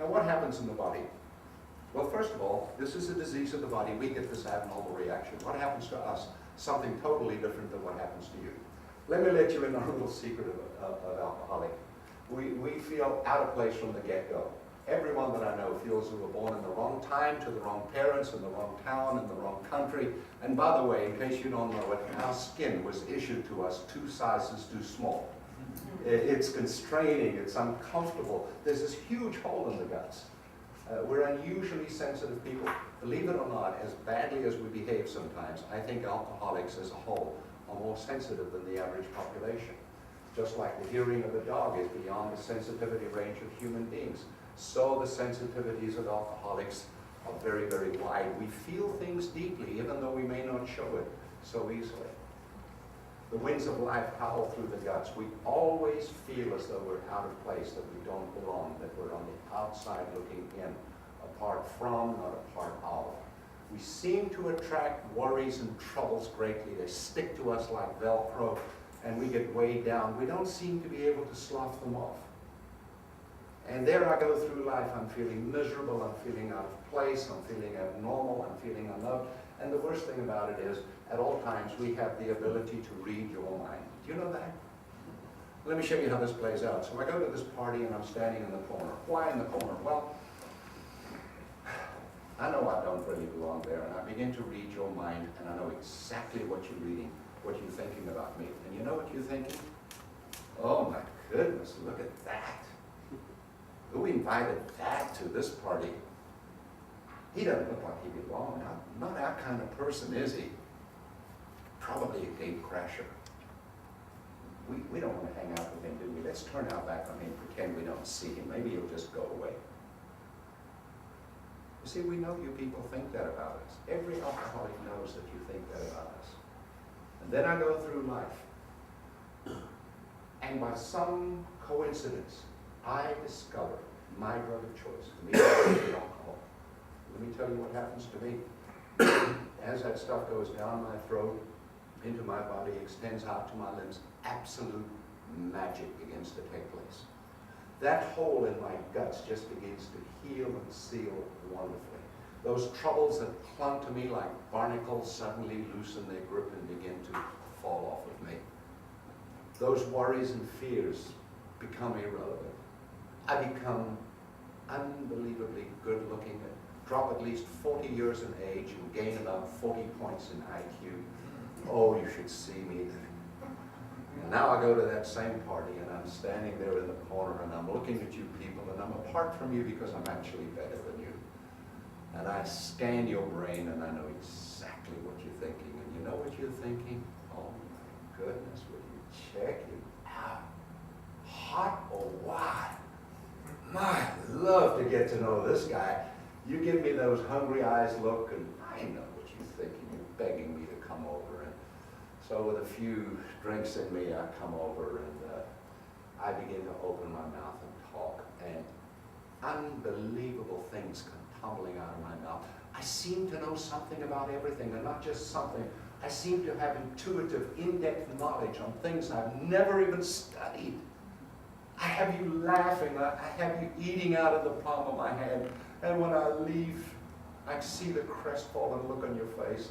Now what happens in the body? Well, first of all, this is a disease of the body. We get this abnormal reaction. What happens to us? Something totally different than what happens to you. Let me let you in on a little secret of alcoholic. We feel out of place from the get-go. Everyone that I know feels they were born in the wrong time, to the wrong parents, in the wrong town, in the wrong country. And by the way, in case you don't know it, our skin was issued to us 2 sizes too small. It's constraining, it's uncomfortable. There's this huge hole in the guts. We're unusually sensitive people. Believe it or not, as badly as we behave sometimes, I think alcoholics as a whole are more sensitive than the average population. Just like the hearing of a dog is beyond the sensitivity range of human beings, so the sensitivities of alcoholics are very, very wide. We feel things deeply, even though we may not show it so easily. The winds of life howl through the guts. We always feel as though we're out of place, that we don't belong, that we're on the outside looking in, apart from, not a part of. We seem to attract worries and troubles greatly. They stick to us like Velcro, and we get weighed down. We don't seem to be able to slough them off. And there I go through life. I'm feeling miserable, I'm feeling out of place, I'm feeling abnormal, I'm feeling unloved. And the worst thing about it is, at all times, we have the ability to read your mind. Do you know that? Let me show you how this plays out. So I go to this party and I'm standing in the corner. Why in the corner? Well, I know I don't really belong there, and I begin to read your mind, and I know exactly what you're reading, what you're thinking about me. And you know what you're thinking? Oh my goodness, look at that. Who invited that to this party? He doesn't look like he belongs. Not our kind of person, is he? Probably a gate crasher. We don't want to hang out with him, do we? Let's turn our back on him, pretend we don't see him. Maybe he'll just go away. You see, we know you people think that about us. Every alcoholic knows that you think that about us. And then I go through life, and by some coincidence, I discover my drug of choice. For me, it's the alcohol. Let me tell you what happens to me. As that stuff goes down my throat, into my body, extends out to my limbs, absolute magic begins to take place. That hole in my guts just begins to heal and seal wonderfully. Those troubles that clung to me like barnacles suddenly loosen their grip and begin to fall off of me. Those worries and fears become irrelevant. I become unbelievably good looking, drop at least 40 years in age and gain about 40 points in IQ. Oh, you should see me. And now I go to that same party and I'm standing there in the corner and I'm looking at you people and I'm apart from you because I'm actually better than you. And I scan your brain and I know exactly what you're thinking. And you know what you're thinking? Oh my goodness, will you check it out? Hot or what? My, I'd love to get to know this guy. You give me those hungry eyes look and I know what you're thinking. You're begging me to come over. And so with a few drinks in me, I come over and I begin to open my mouth and talk. And unbelievable things come tumbling out of my mouth. I seem to know something about everything, and not just something. I seem to have intuitive, in-depth knowledge on things I've never even studied. I have you laughing, I have you eating out of the palm of my hand, and when I leave, I see the crestfallen look on your face,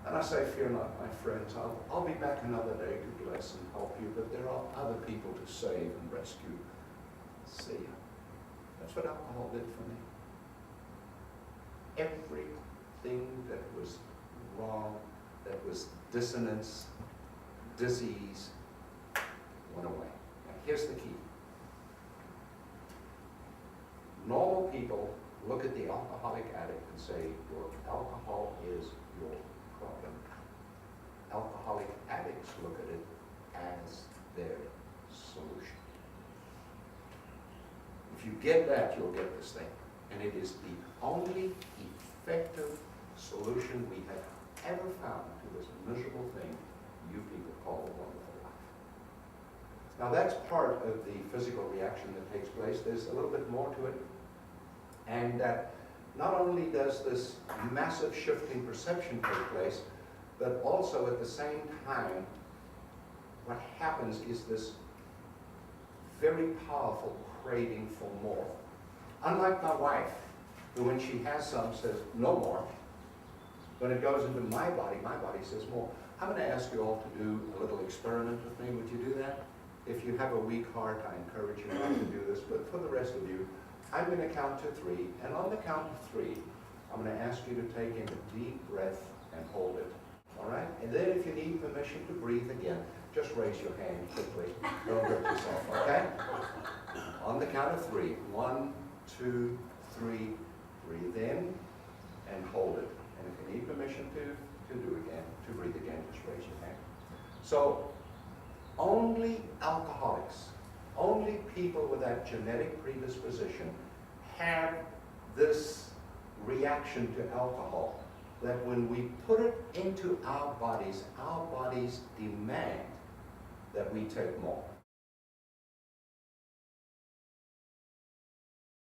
and I say, fear not, my friends, I'll be back another day to bless and help you, but there are other people to save and rescue. See ya. That's what alcohol did for me. Everything that was wrong, that was dissonance, disease, went away. Now here's the key. Normal people look at the alcoholic addict and say, your alcohol is your problem. Alcoholic addicts look at it as their solution. If you get that, you'll get this thing. And it is the only effective solution we have ever found to this miserable thing you people call a wonderful life. Now that's part of the physical reaction that takes place. There's a little bit more to it. And that not only does this massive shift in perception take place, but also at the same time, what happens is this very powerful craving for more. Unlike my wife, who when she has some says, no more. When it goes into my body says more. I'm going to ask you all to do a little experiment with me. Would you do that? If you have a weak heart, I encourage you not to do this, but for the rest of you, I'm going to count to 3, and on the count of 3, I'm going to ask you to take in a deep breath and hold it. All right? And then if you need permission to breathe again, just raise your hand quickly. Don't hurt yourself, okay? On the count of 3, 1, 2, 3, breathe in and hold it. And if you need permission to do again, to breathe again, just raise your hand. So, only alcoholics, only people with that genetic predisposition have this reaction to alcohol, that when we put it into our bodies demand that we take more.